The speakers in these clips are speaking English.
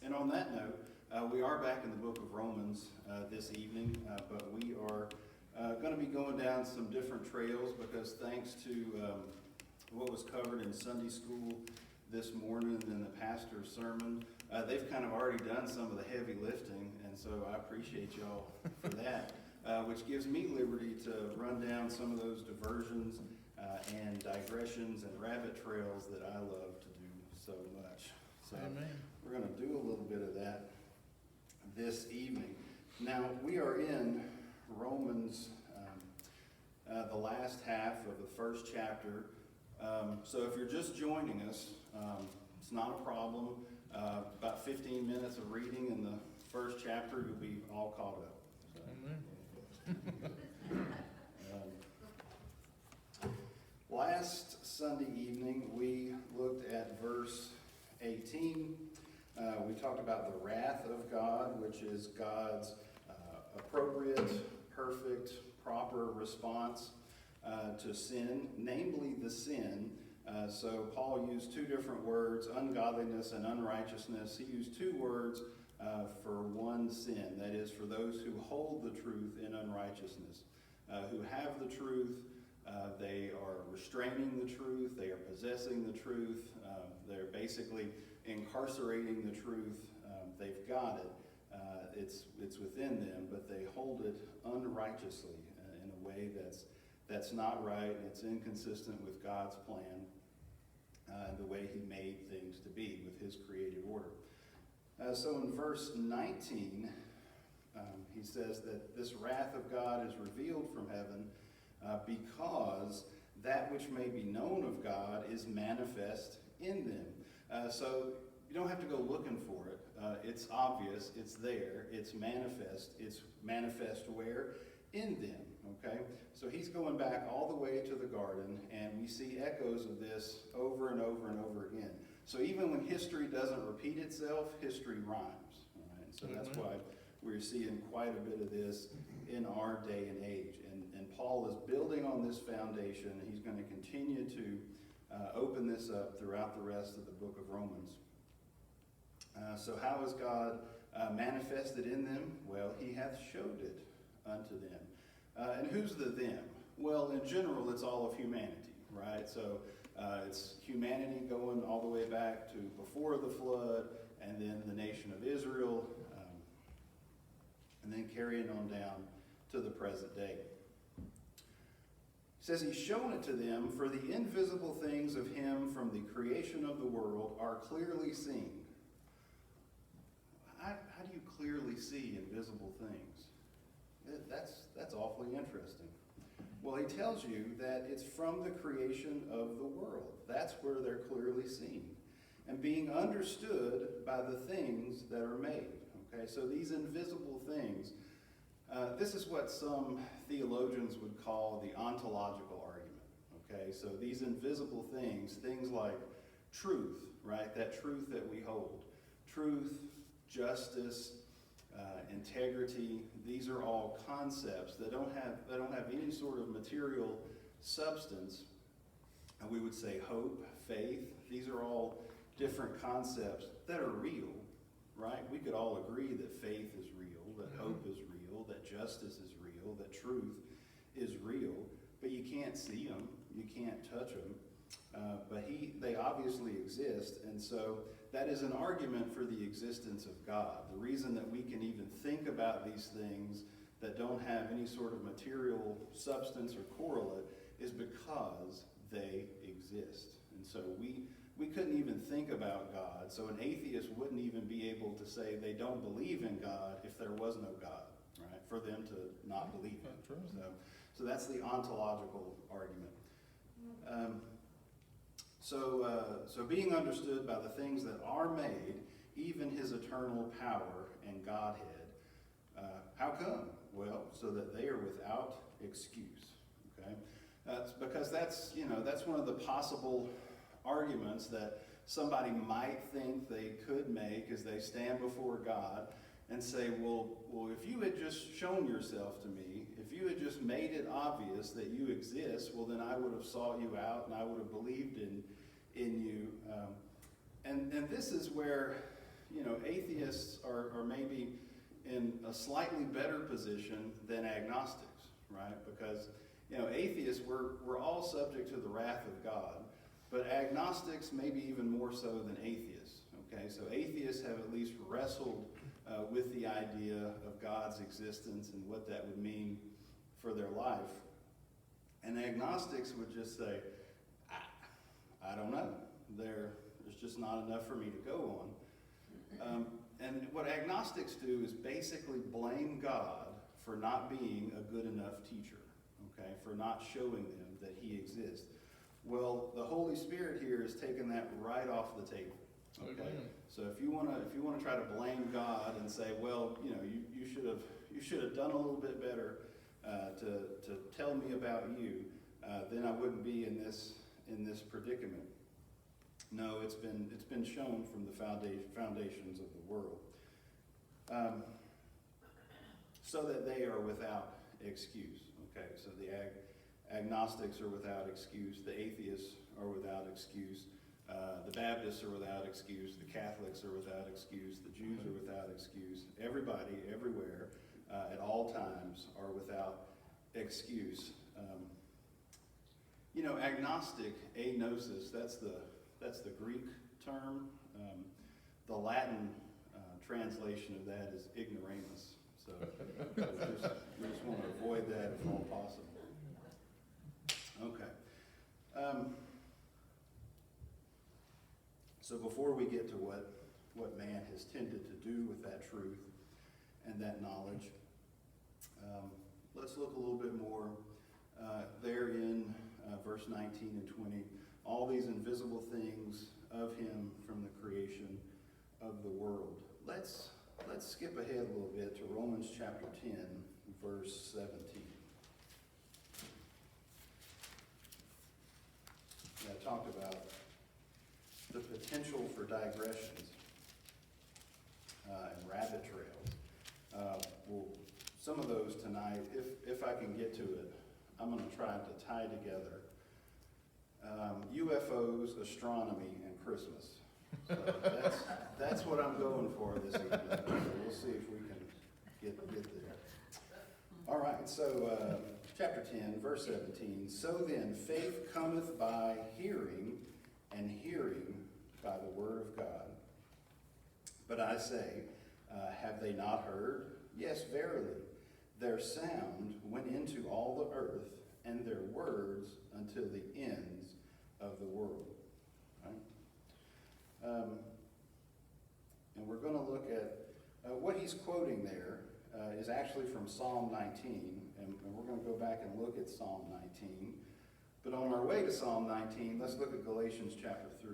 And on that note, we are back in the book of Romans this evening, but we are going to be going down some different trails because thanks to what was covered in Sunday school this morning in the pastor's sermon, they've kind of already done some of the heavy lifting, and so I appreciate y'all for that, which gives me liberty to run down some of those diversions and digressions and rabbit trails that I love to do so much. So Amen. We're going to do a little bit of that this evening. Now, we are in Romans, the last half of the first chapter. So if you're just joining us, it's not a problem. About 15 minutes of reading in the first chapter, you'll be all caught up. So. Last Sunday evening, we looked at verse 18. We talked about the wrath of God, which is God's appropriate, perfect, proper response to sin, namely the sin. So Paul used two different words, ungodliness and unrighteousness. He used two words for one sin, that is, for those who hold the truth in unrighteousness, who have the truth. They are restraining the truth, they are possessing the truth, they're basically incarcerating the truth. They've got it, it's within them, but they hold it unrighteously in a way that's not right, and it's inconsistent with God's plan and the way he made things to be with his created order. So in verse 19, he says that this wrath of God is revealed from heaven because that which may be known of God is manifest in them. So you don't have to go looking for it. It's obvious, it's there, it's manifest where? In them, okay? So he's going back all the way to the garden, and we see echoes of this over and over and over again. So even when history doesn't repeat itself, history rhymes, all right? So that's why we're seeing quite a bit of this in our day and age. And Paul is building on this foundation. He's going to continue to open this up throughout the rest of the book of Romans. So how is God manifested in them? Well, he hath showed it unto them. And who's the them? Well, in general, it's all of humanity, right? So it's humanity going all the way back to before the flood, and then the nation of Israel, and then carrying on down to the present day. It says he's shown it to them, for the invisible things of him from the creation of the world are clearly seen. How do you clearly see invisible things? That's awfully interesting. Well, he tells you that it's from the creation of the world. That's where they're clearly seen. And being understood by the things that are made. Okay, so these invisible things, this is what some theologians would call the ontological argument. Okay, so these invisible things like truth, right? That truth that we hold. Truth, justice, integrity, these are all concepts that don't have any sort of material substance. And we would say hope, faith, these are all different concepts that are real, right? We could all agree that faith is real, that hope is real, that justice is real, that truth is real, but you can't see them, you can't touch them, but they obviously exist, and so that is an argument for the existence of God. The reason that we can even think about these things that don't have any sort of material substance or correlate is because they exist. And so we couldn't even think about God. So an atheist wouldn't even be able to say they don't believe in God if there was no God, right? For them to not believe in him. So that's the ontological argument. So being understood by the things that are made, even his eternal power and Godhead. How come? Well, so that they are without excuse. Okay, because that's one of the possible arguments that somebody might think they could make as they stand before God and say, well, if you had just shown yourself to me, if you had just made it obvious that you exist, well, then I would have sought you out and I would have believed in you. And this is where atheists are maybe in a slightly better position than agnostics, right? Because, atheists, we're all subject to the wrath of God, but agnostics maybe even more so than atheists, okay? So atheists have at least wrestled with the idea of God's existence and what that would mean for their life. And agnostics would just say, I don't know. There's just not enough for me to go on. And what agnostics do is basically blame God for not being a good enough teacher, okay, for not showing them that he exists. Well, the Holy Spirit here has taken that right off the table. Okay, so if you want to try to blame God and say, well, you should have done a little bit better to tell me about you, then I wouldn't be in this predicament. No, it's been shown from the foundations of the world, so that they are without excuse. Okay, so the agnostics are without excuse, the atheists are without excuse, the Baptists are without excuse, the Catholics are without excuse, the Jews are without excuse. Everybody, everywhere, at all times, are without excuse. Agnostic, agnosis, that's the Greek term. The Latin translation of that is ignoramus. So we just want to avoid that if all possible. Okay. So before we get to what man has tended to do with that truth and that knowledge, let's look a little bit more there in verse 19 and 20. All these invisible things of him from the creation of the world. Let's skip ahead a little bit to Romans chapter 10, verse 17. I talked about the potential for digressions and rabbit trails. Well, some of those tonight, if I can get to it, I'm going to try to tie together UFOs, astronomy, and Christmas. So that's what I'm going for this evening. So we'll see if we can get there. All right, so chapter 10, verse 17. So then, faith cometh by hearing, and hearing by the word of God. But I say, have they not heard? Yes, verily. Their sound went into all the earth, and their words until the ends of the world. Right? And we're going to look at what he's quoting there is actually from Psalm 19, and we're going to go back and look at Psalm 19. But on our way to Psalm 19, let's look at Galatians chapter 3.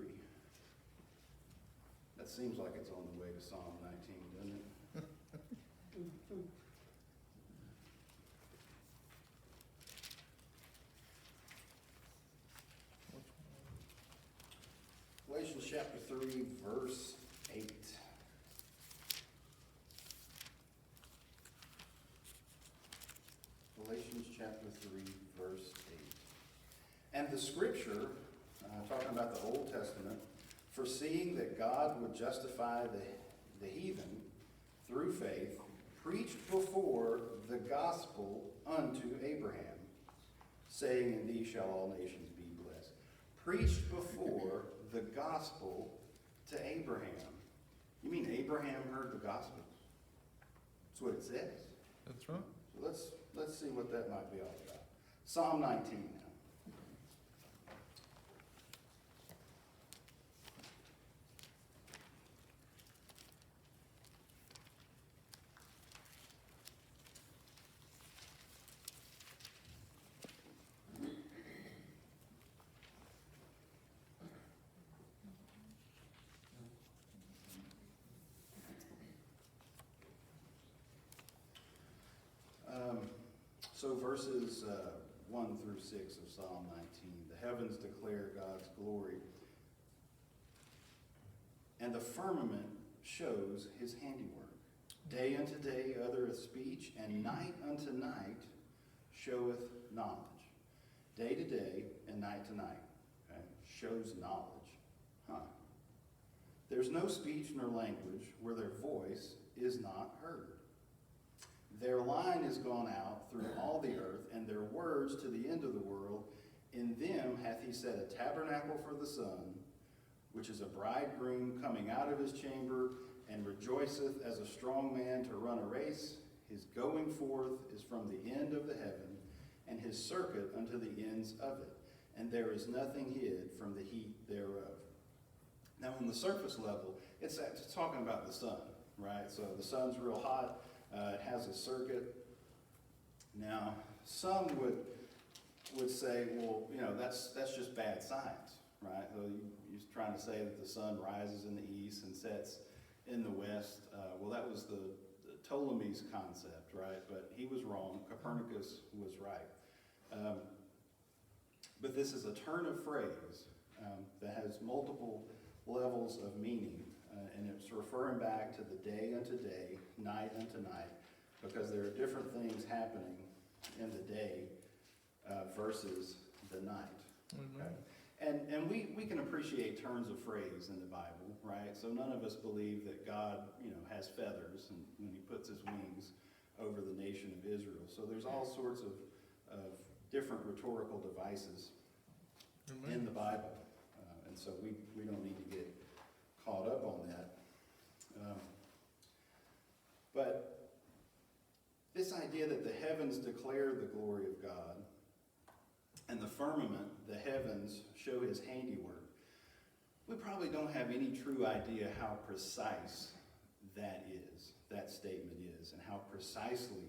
That seems like it's on the way to Psalm 19, doesn't it? Galatians chapter 3, verse 8. Galatians chapter 3, verse 8. And the scripture, talking about the Old Testament, foreseeing that God would justify the heathen through faith, preached before the gospel unto Abraham, saying, in thee shall all nations be blessed. Preached before the gospel to Abraham. You mean Abraham heard the gospel? That's what it says. That's right. So let's see what that might be all about. Psalm 19 now. So verses 1 through 6 of Psalm 19. The heavens declare God's glory, and the firmament shows his handiwork. Day unto day uttereth speech, and night unto night showeth knowledge. Day to day and night to night, okay, shows knowledge. There's no speech nor language where their voice is not heard. Their line is gone out through all the earth, and their words to the end of the world. In them hath he set a tabernacle for the sun, which is a bridegroom coming out of his chamber, and rejoiceth as a strong man to run a race. His going forth is from the end of the heaven, and his circuit unto the ends of it. And there is nothing hid from the heat thereof. Now, on the surface level, it's talking about the sun, right? So the sun's real hot. It has a circuit. Now, some would say, well, that's just bad science, right? So you're trying to say that the sun rises in the east and sets in the west. Well, that was the Ptolemy's concept, right? But he was wrong. Copernicus was right. But this is a turn of phrase that has multiple levels of meaning, and it's referring back to the day unto day, night unto night, because there are different things happening in the day versus the night. Okay? And we can appreciate turns of phrase in the Bible, right? So none of us believe that God, has feathers and when he puts his wings over the nation of Israel. So there's all sorts of different rhetorical devices in the Bible. And so we don't need to get caught up on that. But this idea that the heavens declare the glory of God, and the firmament, the heavens, show his handiwork, we probably don't have any true idea how precise that statement is, and how precisely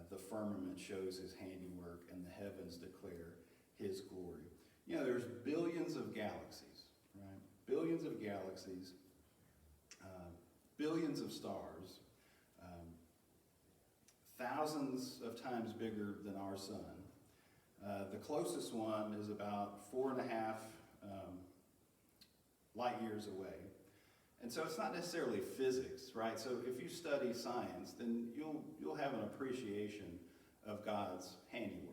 the firmament shows his handiwork and the heavens declare his glory. There's billions of galaxies, right? Billions of galaxies, billions of stars, thousands of times bigger than our sun. The closest one is about 4.5 light years away. And so it's not necessarily physics, right? So if you study science, then you'll have an appreciation of God's handiwork.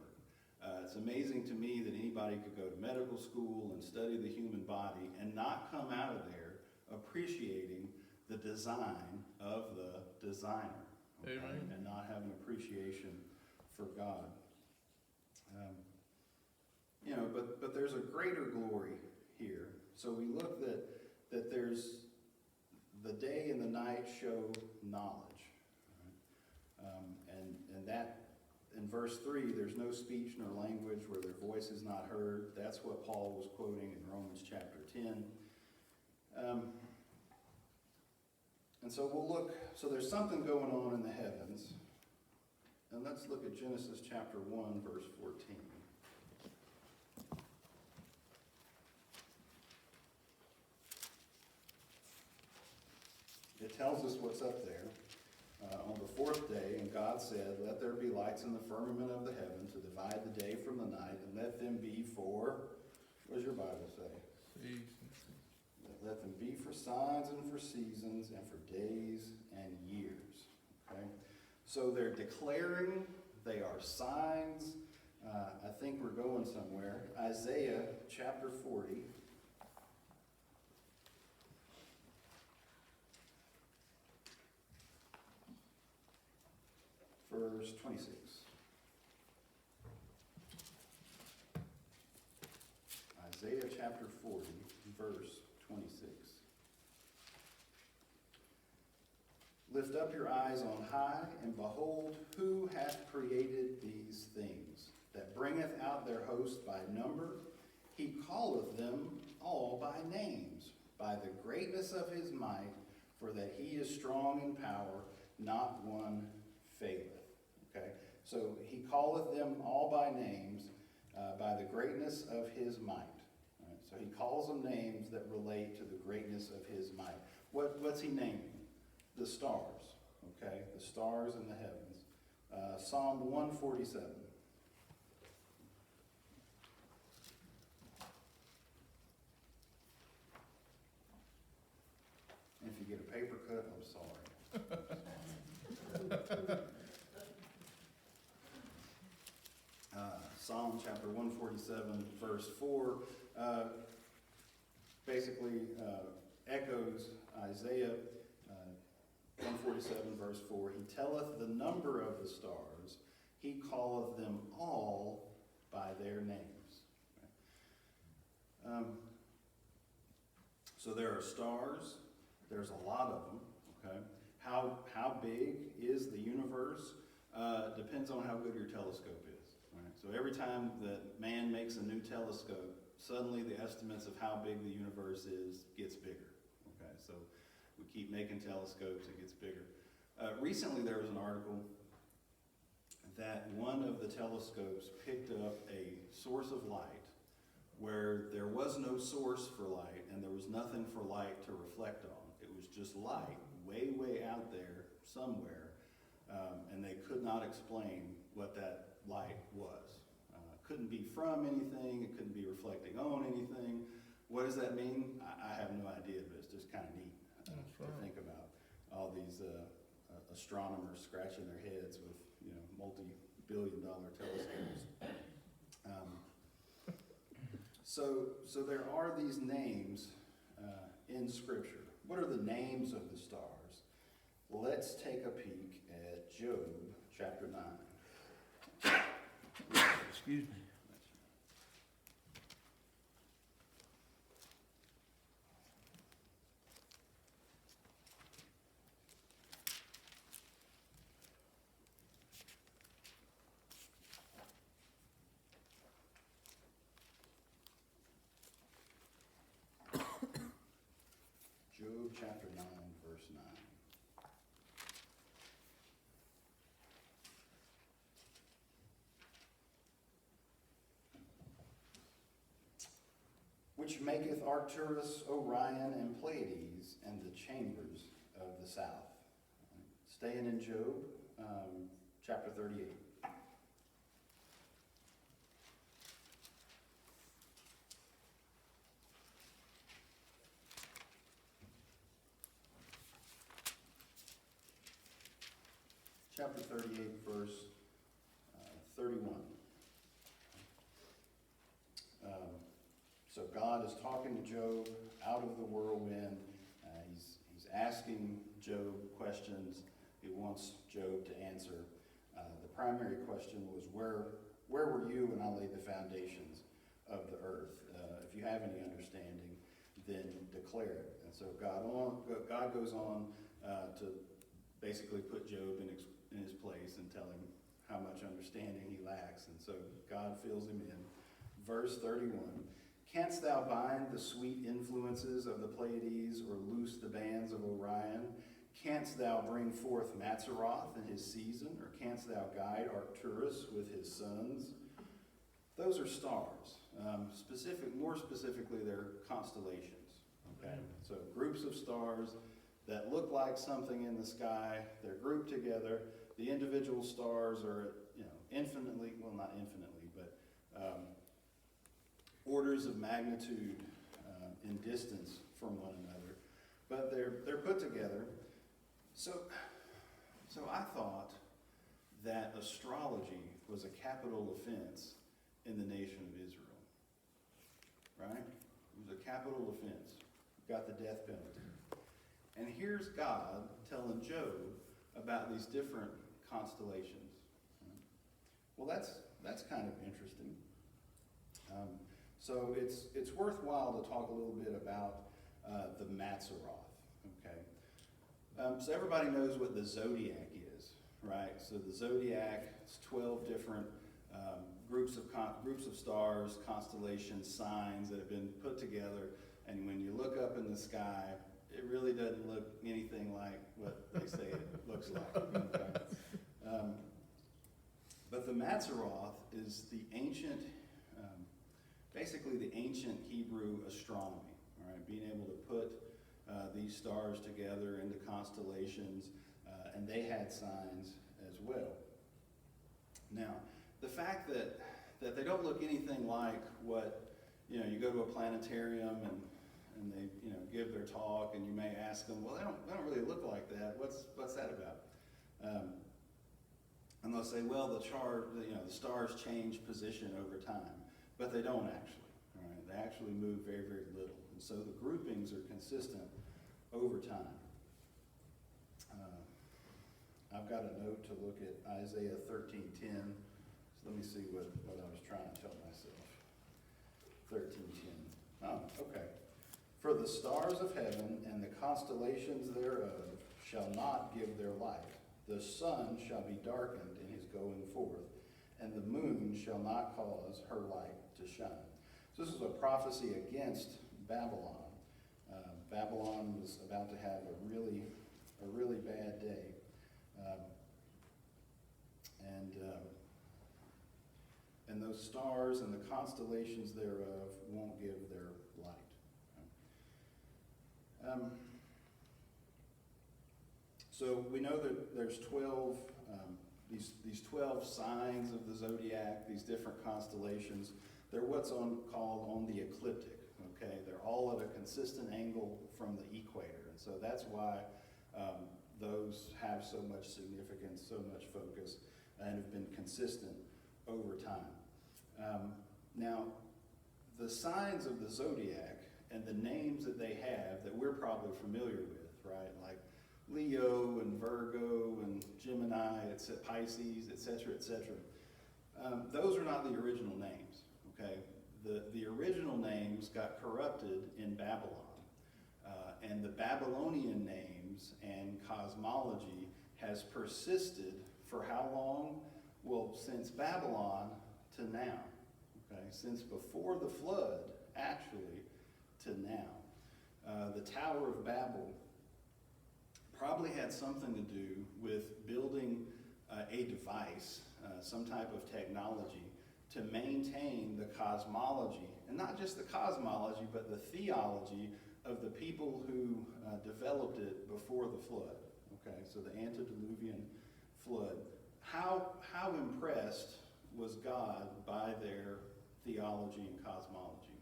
It's amazing to me that anybody could go to medical school and study the human body and not come out of there appreciating the design of the designer. Okay? Amen. And not have an appreciation for God. But there's a greater glory here. So we look that there's the day and the night show knowledge. Right? And that, in verse 3, there's no speech nor language where their voice is not heard. That's what Paul was quoting in Romans chapter 10. And so we'll look, so there's something going on in the heavens. And let's look at Genesis chapter 1, verse 14. It tells us what's up there. On the fourth day, and God said, let there be lights in the firmament of the heaven to divide the day from the night, and let them be for, what does your Bible say? Seasons. Let them be for signs and for seasons and for days and years. Okay? So they're declaring, they are signs. I think we're going somewhere. Isaiah chapter 40. Verse 26. Isaiah chapter 40, verse 26. Lift up your eyes on high, and behold, who hath created these things, that bringeth out their host by number? He calleth them all by names, by the greatness of his might, for that he is strong in power, not one faileth. Okay, so he calleth them all by names, by the greatness of his might. All right, so he calls them names that relate to the greatness of his might. What's he naming? The stars. Okay, the stars in the heavens. Psalm 147. And if you get a paper cut, I'm sorry. Psalm chapter 147, verse 4, basically echoes Isaiah 147 verse 4. He telleth the number of the stars. He calleth them all by their names. So there are stars. There's a lot of them. Okay. How big is the universe? Depends on how good your telescope is. Right? So every time that man makes a new telescope, suddenly the estimates of how big the universe is gets bigger. Okay, so we keep making telescopes, it gets bigger. Recently there was an article that one of the telescopes picked up a source of light where there was no source for light and there was nothing for light to reflect on. It was just light way, way out there somewhere, and they could not explain what that light was. Couldn't be from anything, it couldn't be reflecting on anything. What does that mean? I have no idea, but it's just kind of neat to think about all these astronomers scratching their heads with multi-billion-dollar telescopes. So there are these names in Scripture. What are the names of the stars? Let's take a peek at Job chapter 9. Excuse me. Job chapter 9, verse 9. Which maketh Arcturus, Orion, and Pleiades, and the chambers of the south. Staying in Job, chapter 38. Chapter 38, verse 31. So God is talking to Job out of the whirlwind. He's asking Job questions. He wants Job to answer. The primary question was, where were you when I laid the foundations of the earth? If you have any understanding, then declare it. And so God goes on to basically put Job in his place and tell him how much understanding he lacks. And so God fills him in. Verse 31. Canst thou bind the sweet influences of the Pleiades, or loose the bands of Orion? Canst thou bring forth Mazzaroth in his season, or canst thou guide Arcturus with his sons? Those are stars. More specifically, they're constellations. Okay, so groups of stars that look like something in the sky. They're grouped together. The individual stars are, infinitely, well, not infinitely, but orders of magnitude in distance from one another, but they're put together. So I thought that astrology was a capital offense in the nation of Israel, right? It was a capital offense. Got the death penalty. And here's God telling Job about these different constellations. Well, that's kind of interesting. So it's worthwhile to talk a little bit about the Mazzaroth, okay? So everybody knows what the zodiac is, right? So the zodiac is 12 different groups of stars, constellations, signs that have been put together, and when you look up in the sky, it really doesn't look anything like what they say it looks like. Okay? But the Mazzaroth is the ancient, basically the ancient Hebrew astronomy, all right? Being able to put these stars together into constellations, and they had signs as well. Now, the fact that they don't look anything like what, you go to a planetarium and they, give their talk, and you may ask them, well, they don't really look like that. What's that about? And they'll say, well, the stars change position over time, but they don't actually. All right, they actually move very, very little. And So the groupings are consistent over time. I've got a note to look at Isaiah 13:10. So let me see what I was trying to tell myself. 13:10. Oh, okay. For the stars of heaven and the constellations thereof shall not give their light. The sun shall be darkened in his going forth, and the moon shall not cause her light to shine. So this is a prophecy against Babylon. Babylon was about to have a really bad day. And those stars and the constellations thereof won't give their light. So we know that there's 12, these 12 signs of the zodiac, these different constellations. They're what's called on the ecliptic, okay? They're all at a consistent angle from the equator. And so that's why those have so much significance, so much focus, and have been consistent over time. Now, the signs of the zodiac and the names that they have that we're probably familiar with, right? Like Leo and Virgo and Gemini, Pisces, etc., etc. Those are not the original names, okay? The original names got corrupted in Babylon. And the Babylonian names and cosmology has persisted for how long? Well, since Babylon to now, okay? Since before the flood, actually, to now. The Tower of Babel probably had something to do with building a device, some type of technology, to maintain the cosmology, and not just the cosmology, but the theology of the people who developed it before the flood. Okay, so the Antediluvian Flood. How impressed was God by their theology and cosmology?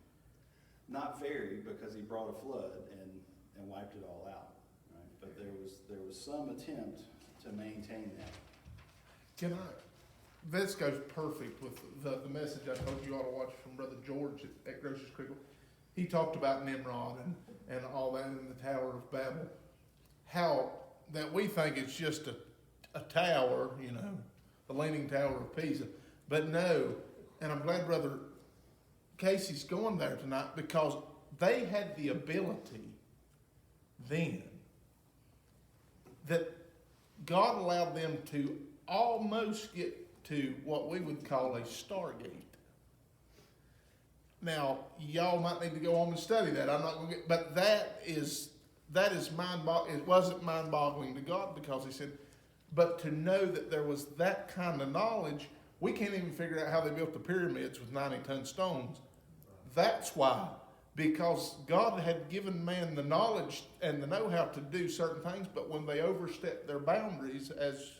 Not very, because he brought a flood and wiped it all out. Right? But there was some attempt to maintain that. This goes perfect with the message I told you all to watch from Brother George at Grocer's Creek. He talked about Nimrod and all that in the Tower of Babel. How that we think it's just a tower, the Leaning Tower of Pisa. But no, and I'm glad Brother Casey's going there tonight, because they had the ability then that God allowed them to almost get to what we would call a Stargate. Now, y'all might need to go on and study that. I'm not going to get, but that is mind-boggling. It wasn't mind-boggling to God, because he said, but to know that there was that kind of knowledge, we can't even figure out how they built the pyramids with 90-ton stones. That's why, because God had given man the knowledge and the know-how to do certain things, but when they overstepped their boundaries as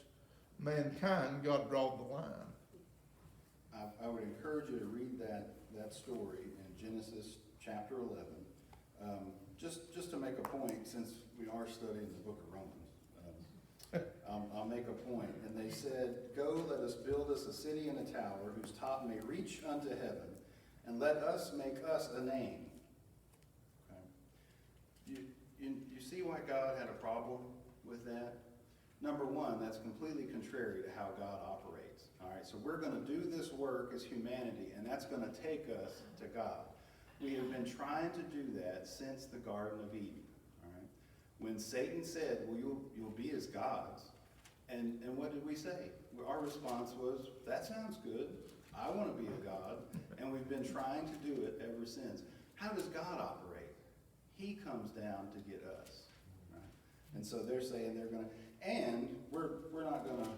mankind, God drawed the line. I would encourage you to read that story in Genesis chapter 11. Just to make a point, since we are studying the book of Romans, I'll make a point. And they said, "Go, let us build us a city and a tower, whose top may reach unto heaven, and let us make us a name." Okay. You see why God had a problem with that? Number one, that's completely contrary to how God operates. All right, so we're going to do this work as humanity, and that's going to take us to God. We have been trying to do that since the Garden of Eden. All right, when Satan said, "Well, you'll be as gods," and what did we say? Our response was, "That sounds good. I want to be a god," and we've been trying to do it ever since. How does God operate? He comes down to get us. Right? And so they're saying they're going to. And we're not going to,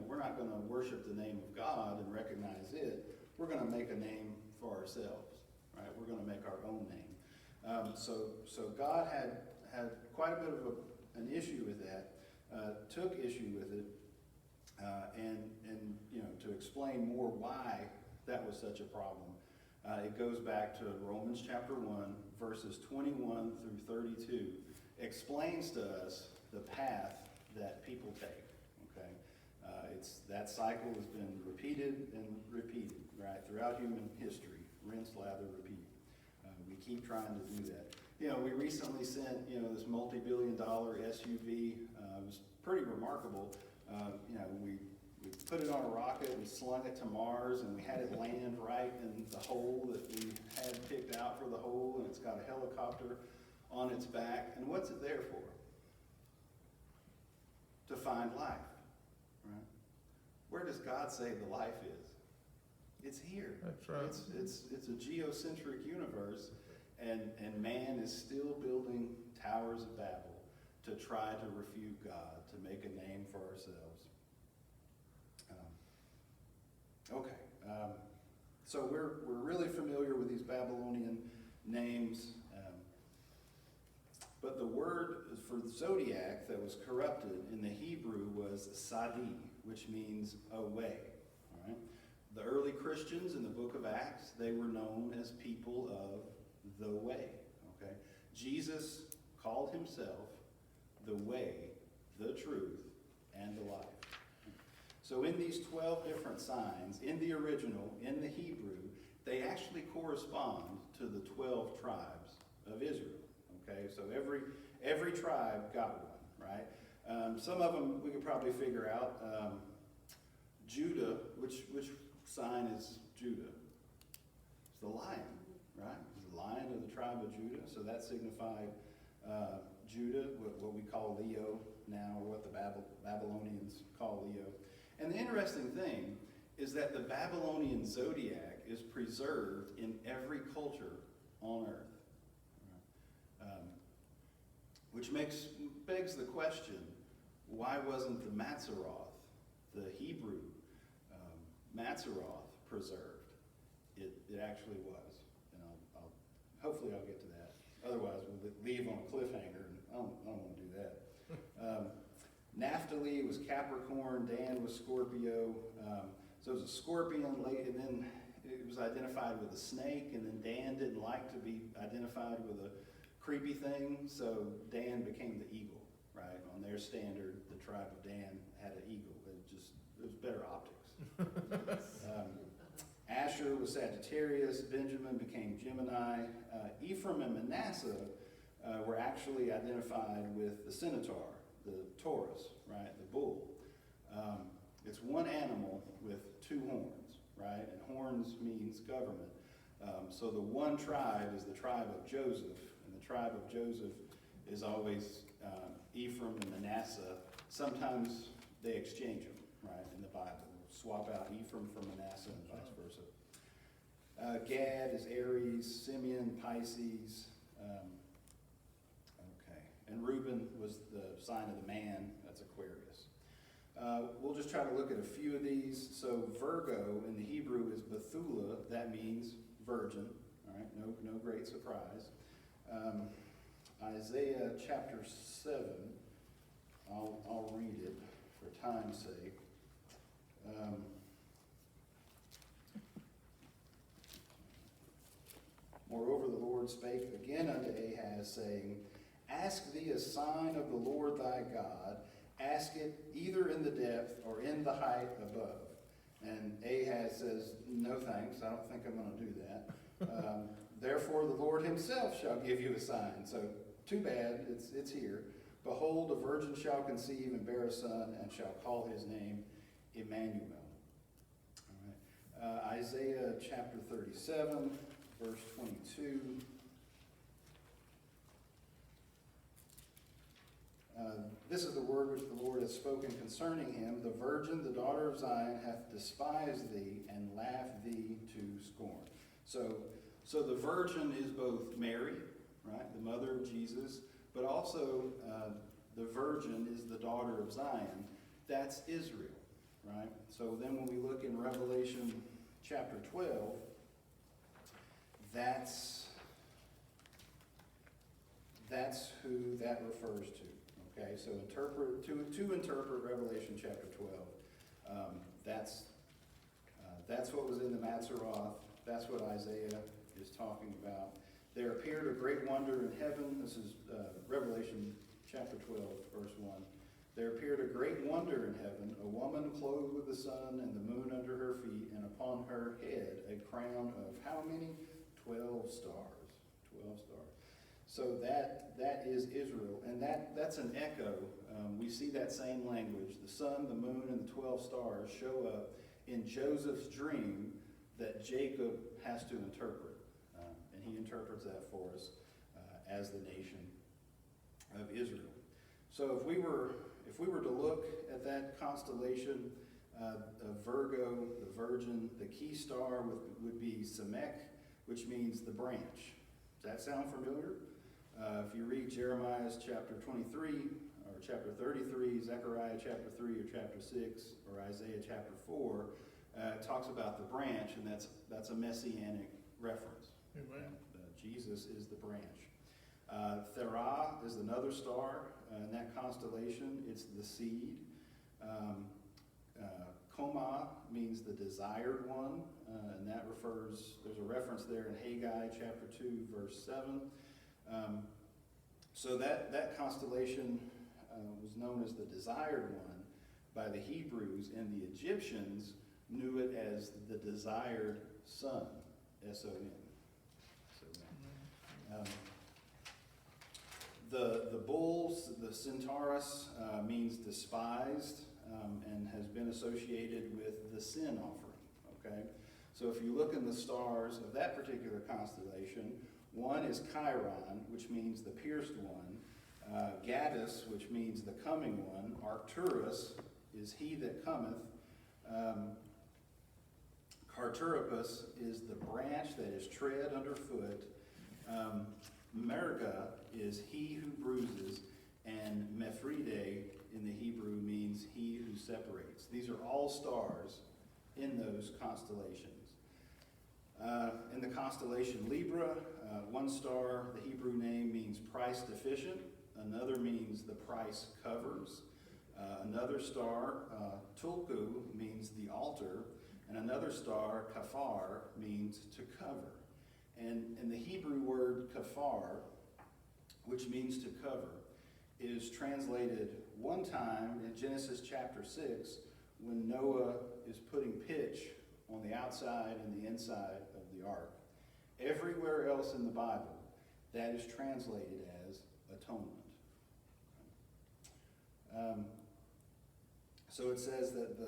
we're not going to worship the name of God and recognize it. We're going to make a name for ourselves, right? We're going to make our own name. So God had quite a bit of an issue with that, took issue with it, and to explain more why that was such a problem. It goes back to Romans chapter 1, verses 21 through 32. Explains to us the path that people take, okay? That cycle has been repeated and repeated, right, throughout human history. Rinse, lather, repeat. We keep trying to do that. You know, we recently sent, you know, this multi-billion-dollar SUV. It was pretty remarkable. You know, we put it on a rocket, we slung it to Mars, and we had it land right in the hole that we had picked out for the hole, and it's got a helicopter on its back. And what's it there for? To find life, right? Where does God say the life is? It's here. That's right. It's a geocentric universe, and man is still building towers of Babel to try to refute God, to make a name for ourselves. So we're really familiar with these Babylonian names, but the word for zodiac that was corrupted in the Hebrew was sadi, which means away. All right? The early Christians in the book of Acts, they were known as people of the way. Okay? Jesus called himself the way, the truth, and the life. So in these 12 different signs, in the original, in the Hebrew, they actually correspond to the 12 tribes of Israel. Okay, so every tribe got one, right? Some of them we could probably figure out. Judah, which sign is Judah? It's the lion, right? It's the lion of the tribe of Judah. So that signified Judah, what we call Leo now, or what the Babylonians call Leo. And the interesting thing is that the Babylonian zodiac is preserved in every culture on earth. Which begs the question, why wasn't the Mazzaroth, the Hebrew Mazzaroth, preserved? It actually was. And hopefully I'll get to that. Otherwise we'll leave on a cliffhanger, and I don't want to do that. Naphtali was Capricorn, Dan was Scorpio. So it was a scorpion, and then it was identified with a snake, and then Dan didn't like to be identified with a creepy thing, so Dan became the eagle, right? On their standard, the tribe of Dan had an eagle. It was better optics. Asher was Sagittarius, Benjamin became Gemini. Ephraim and Manasseh were actually identified with the centaur, the Taurus, right, the bull. It's one animal with two horns, right? And horns means government. So the one tribe is the tribe of Joseph, and the tribe of Joseph is always Ephraim and Manasseh. Sometimes they exchange them, right, in the Bible. We'll swap out Ephraim for Manasseh and vice versa. Gad is Aries, Simeon, Pisces. And Reuben was the sign of the man, that's Aquarius. We'll just try to look at a few of these. So Virgo in the Hebrew is Bethula, that means virgin, all right, no great surprise. Isaiah chapter 7, I'll read it for time's sake. Moreover, the Lord spake again unto Ahaz, saying, Ask thee a sign of the Lord thy God, ask it either in the depth or in the height above. And Ahaz says, no thanks, I don't think I'm going to do that. Therefore the Lord himself shall give you a sign. So too bad, it's here. Behold, a virgin shall conceive and bear a son, and shall call his name Emmanuel. All right. Isaiah chapter 37, verse 22. This is the word which the Lord hath spoken concerning him. The virgin, the daughter of Zion, hath despised thee and laughed thee to scorn. So the virgin is both Mary, right, the mother of Jesus, but also the virgin is the daughter of Zion. That's Israel, right? So then when we look in Revelation chapter 12, that's who that refers to. Okay, so to interpret Revelation chapter 12, that's what was in the Mazzaroth. That's what Isaiah is talking about. There appeared a great wonder in heaven. This is Revelation chapter 12, verse 1. There appeared a great wonder in heaven, a woman clothed with the sun and the moon under her feet, and upon her head a crown of how many? 12 stars. 12 12 stars. So that is Israel, and that's an echo. We see that same language. The sun, the moon, and the 12 stars show up in Joseph's dream that Jacob has to interpret, and he interprets that for us as the nation of Israel. So if we were to look at that constellation of Virgo, the Virgin, the key star would be Semech, which means the branch. Does that sound familiar? If you read Jeremiah chapter 23, or chapter 33, Zechariah chapter 3 or chapter 6, or Isaiah chapter 4, it talks about the branch, and that's a messianic reference. Amen. Jesus is the branch. Thera is another star in that constellation. It's the seed. Cometh means the desired one, and that there's a reference there in Haggai chapter 2, verse 7. So that constellation was known as the desired one by the Hebrews, and the Egyptians knew it as the desired son, S-O-N. The bulls, the Centaurus, means despised, and has been associated with the sin offering, okay? So if you look in the stars of that particular constellation, one is Chiron, which means the pierced one, Gadus, which means the coming one, Arcturus is he that cometh, Carturipus is the branch that is tread underfoot, Merga is he who bruises, and Mephride in the Hebrew means he who separates. These are all stars in those constellations. In the constellation Libra, one star, the Hebrew name means price deficient, another means the price covers, another star, Tulku, means the altar, and another star, Kafar, means to cover. And the Hebrew word kafar, which means to cover, is translated one time in Genesis chapter 6 when Noah is putting pitch on the outside and the inside of the ark. Everywhere else in the Bible, that is translated as atonement. So it says that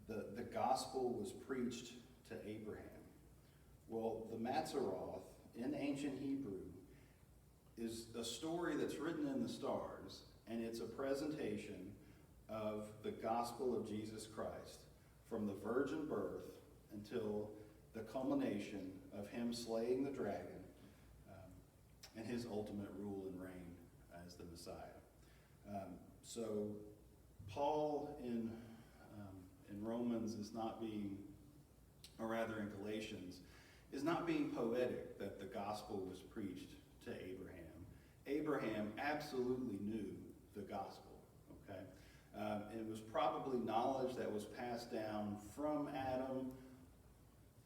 the gospel was preached to Abraham. Well, the Mazzaroth in ancient Hebrew is a story that's written in the stars, and it's a presentation of the gospel of Jesus Christ from the virgin birth until the culmination of him slaying the dragon and his ultimate rule and reign as the Messiah. So Paul in Romans is not being, or rather in Galatians, is not being poetic that the gospel was preached to Abraham. Abraham absolutely knew the gospel, okay? It was probably knowledge that was passed down from Adam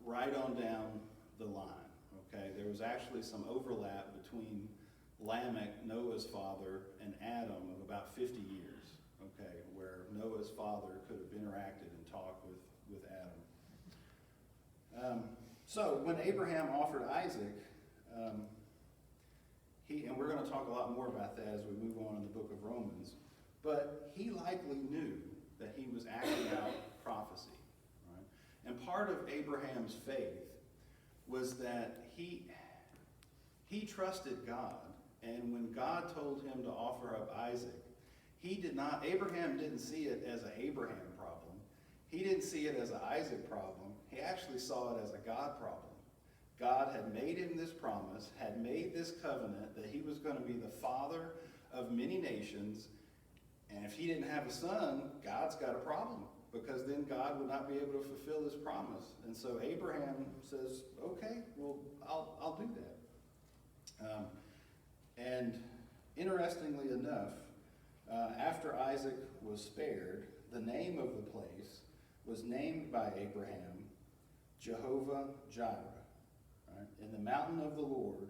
right on down the line, okay? There was actually some overlap between Lamech, Noah's father, and Adam of about 50 years, okay, where Noah's father could have interacted and talked with Adam. So when Abraham offered Isaac, and we're going to talk a lot more about that as we move on in the book of Romans, but he likely knew that he was acting out prophecy. Right? And part of Abraham's faith was that he trusted God, and when God told him to offer up Isaac, Abraham didn't see it as an Abraham problem. He didn't see it as an Isaac problem. He actually saw it as a God problem. God had made him this promise, had made this covenant that he was going to be the father of many nations, and if he didn't have a son, God's got a problem, because then God would not be able to fulfill his promise. And so Abraham says, okay, well, I'll do that. And interestingly enough, after Isaac was spared, the name of the place was named by Abraham Jehovah Jireh. Right? In the mountain of the Lord,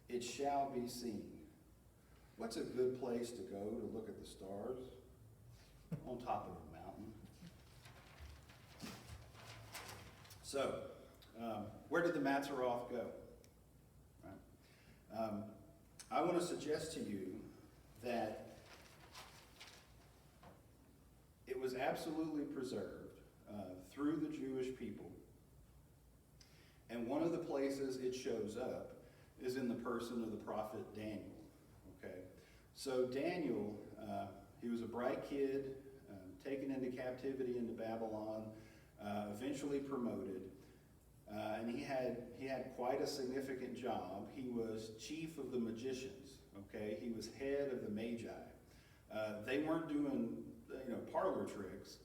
it shall be seen. What's a good place to go to look at the stars? On top of a mountain. So, where did the Mazzaroth go? Right? I want to suggest to you that it was absolutely preserved through the Jewish people. And one of the places it shows up is in the person of the prophet Daniel. Okay, so Daniel, he was a bright kid, taken into captivity into Babylon, eventually promoted, and he had quite a significant job. He was chief of the magicians. Okay, he was head of the Magi. They weren't doing parlor tricks.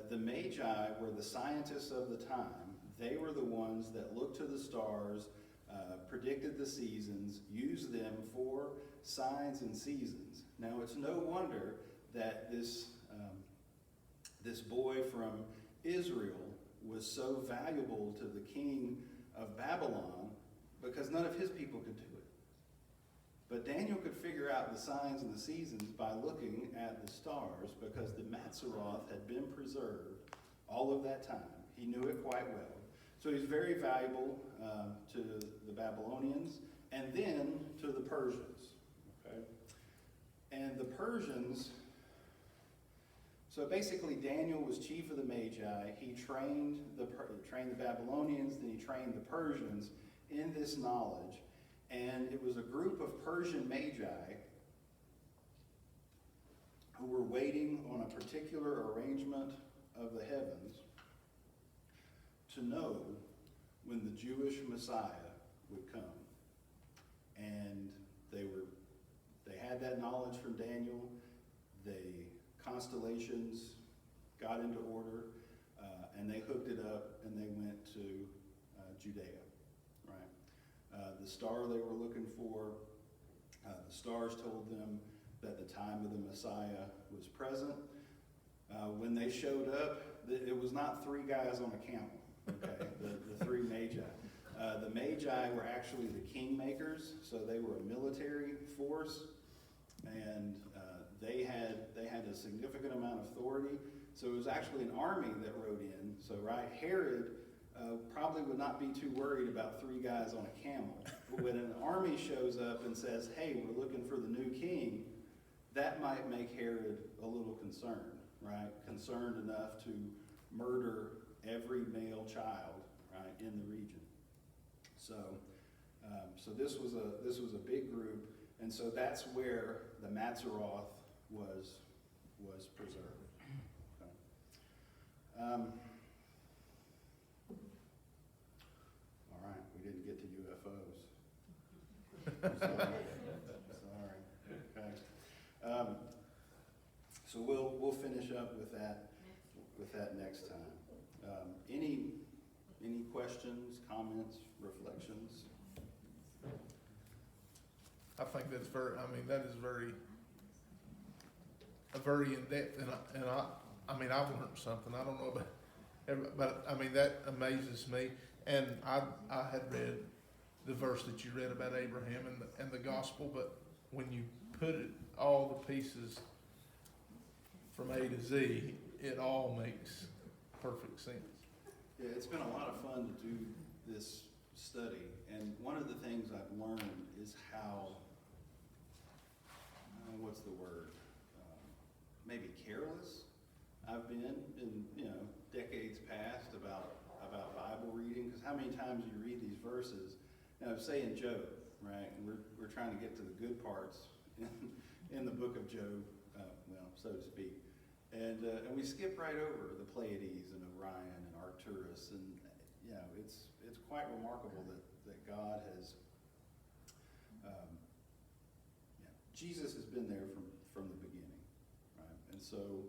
The Magi were the scientists of the time. They were the ones that looked to the stars, predicted the seasons, used them for signs and seasons. Now, it's no wonder that this boy from Israel was so valuable to the king of Babylon, because none of his people could do it. But Daniel could figure out the signs and the seasons by looking at the stars, because the Mazzaroth had been preserved all of that time. He knew it quite well. So he's very valuable to the Babylonians and then to the Persians. Okay? And the Persians, so basically Daniel was chief of the Magi. He trained the Babylonians, then he trained the Persians in this knowledge. And it was a group of Persian Magi who were waiting on a particular arrangement of the heavens to know when the Jewish Messiah would come. And they had that knowledge from Daniel. The constellations got into order, and they hooked it up, and they went to Judea, right? The star they were looking for, the stars told them that the time of the Messiah was present. When they showed up, it was not three guys on a camel. Okay, the three Magi. The Magi were actually the kingmakers, so they were a military force, and they had a significant amount of authority. So it was actually an army that rode in. So Herod probably would not be too worried about three guys on a camel. But when an army shows up and says, "Hey, we're looking for the new king," that might make Herod a little concerned, right? Concerned enough to murder every male child, right, in the region. So this was a big group, and so that's where the Mazzaroth was preserved. Okay. All right, we didn't get to UFOs. Sorry. Okay. So we'll finish up with that next time. Any questions, comments, reflections? I think that is very in-depth, and I've learned something. I don't know about everybody, but that amazes me. And I had read the verse that you read about Abraham and the gospel, but when you put all the pieces from A to Z, it all makes perfect sense. Yeah, it's been a lot of fun to do this study, and one of the things I've learned is how, what's the word, maybe careless I've been in decades past about Bible reading, because how many times you read these verses, now say in Job, right, and we're trying to get to the good parts in the book of Job, so to speak. And we skip right over the Pleiades and Orion and Arcturus, and it's quite remarkable that God has, Jesus has been there from the beginning, right? And so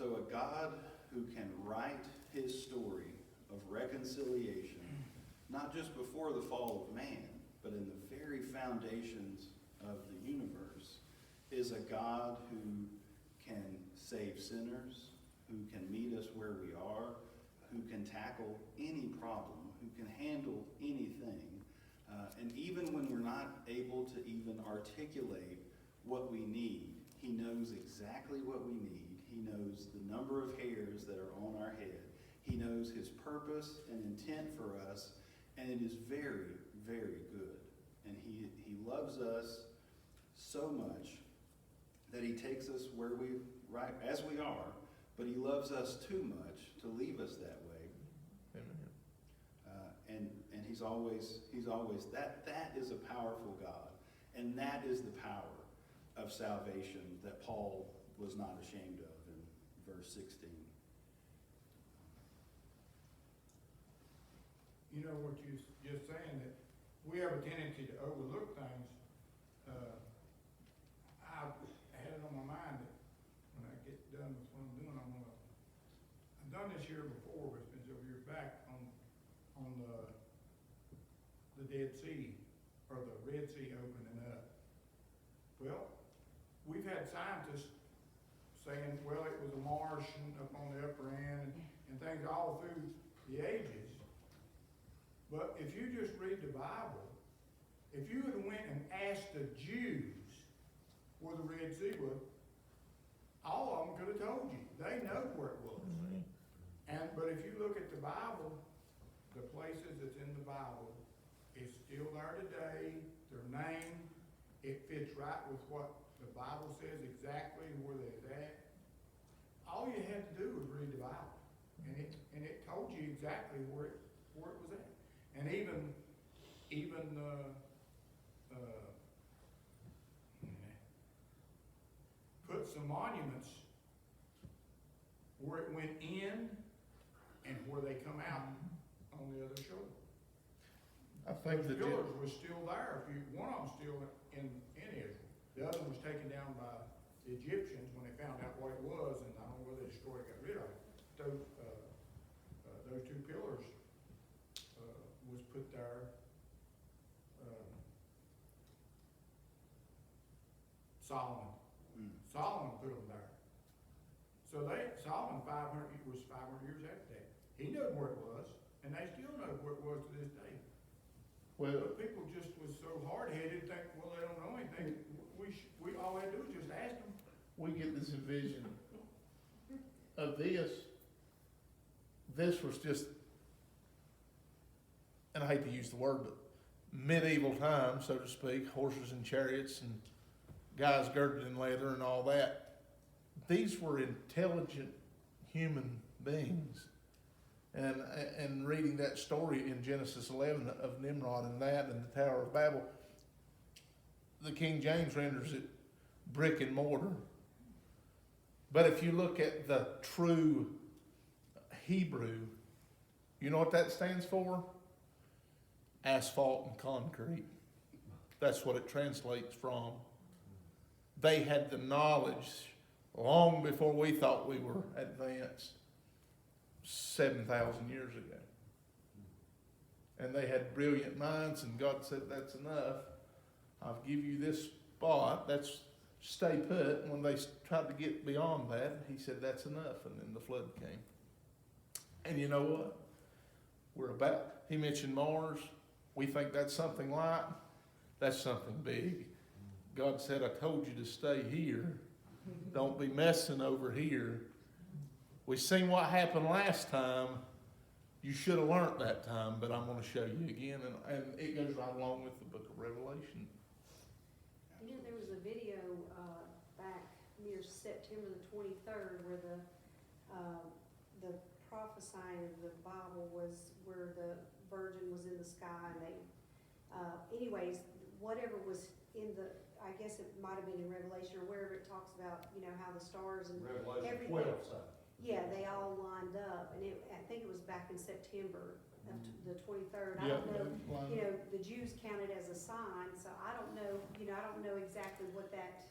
a God who can write his story of reconciliation, not just before the fall of man, but in the very foundations of the universe, is a God who can save sinners, who can meet us where we are, who can tackle any problem, who can handle anything. And even when we're not able to even articulate what we need, he knows exactly what we need. He knows the number of hairs that are on our head. He knows his purpose and intent for us, and it is very, very good. And he loves us so much that he takes us where we, right, as we are, but he loves us too much to leave us that way. Amen. And he's always that is a powerful God. And that is the power of salvation that Paul was not ashamed of in verse 16. You know what you're just saying, that we have a tendency to overlook things. I had it on my mind that when I get done with what I'm doing, I've done this year before, but it's been several years back, on the Dead Sea, or the Red Sea opening up. Well, we've had scientists saying, well, it was a marsh up on the upper end, and things all through the ages. But if you just read the Bible, if you had went and asked the Jews where the Red Sea was, all of them could have told you. They know where it was. But if you look at the Bible, the places that's in the Bible, it's still there today. Their name, it fits right with what the Bible says exactly where they're at. All you had to do was read the Bible, and it told you exactly where it was at. And even put some monuments where it went in and where they come out on the other shore. I think the that pillars were still there. One of them still in Israel. The other was taken down by the Egyptians when they found out what it was, and I don't know whether they destroyed it, got rid of it. Those two pillars was put there. Solomon put them there. So Solomon 500 years after that. He knew where it was, and they still know where it was to this day. well, But people just was so hard-headed, think, well, they don't know anything. We all we had to do was just ask them. we get this vision of this. This was just, and I hate to use the word, but medieval times, so to speak, horses and chariots and guys girded in leather and all that. These were intelligent human beings. And reading that story in Genesis 11 of Nimrod and that and the Tower of Babel, the King James renders it brick and mortar. But if you look at the true Hebrew, you know what that stands for? Asphalt and concrete. That's what it translates from. They had the knowledge long before we thought we were advanced 7,000 years ago. And they had brilliant minds, and God said, that's enough. I'll give you this spot. That's stay put. And when they tried to get beyond that, he said, that's enough. And then the flood came. And you know what? He mentioned Mars. We think that's something light. That's something big. God said, I told you to stay here. Don't be messing over here. We've seen what happened last time. You should have learned that time, but I'm going to show you again. And it goes right along with the book of Revelation. You know, there was a video back near September the 23rd where the prophesying of the Bible was where the virgin was in the sky, and they, anyways, whatever was in the, I guess it might have been in Revelation or wherever it talks about, you know, how the stars and Revelation everything. 12, so. Yeah, they all lined up, and I think it was back in September of the 23rd. I Yeah, don't know, you know, the Jews counted as a sign, so I don't know, you know, I don't know exactly what that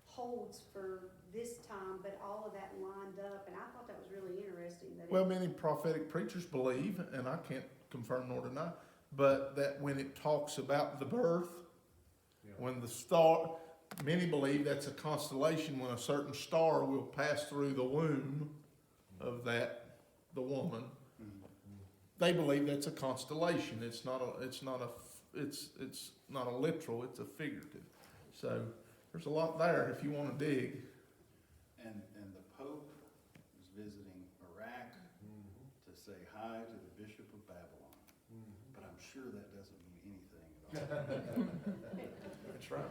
holds for this time, but all of that lined up, and I thought that was really interesting. Well, many prophetic preachers believe, and I can't confirm nor deny, but that when it talks about the birth, when the star, many believe that's a constellation when a certain star will pass through the womb of the woman. They believe that's a constellation. It's not a literal, it's a figurative. So there's a lot there if you want to dig. And the Pope was visiting Iraq to say hi to the Bishop of Babylon. But I'm sure that doesn't mean anything at That's right.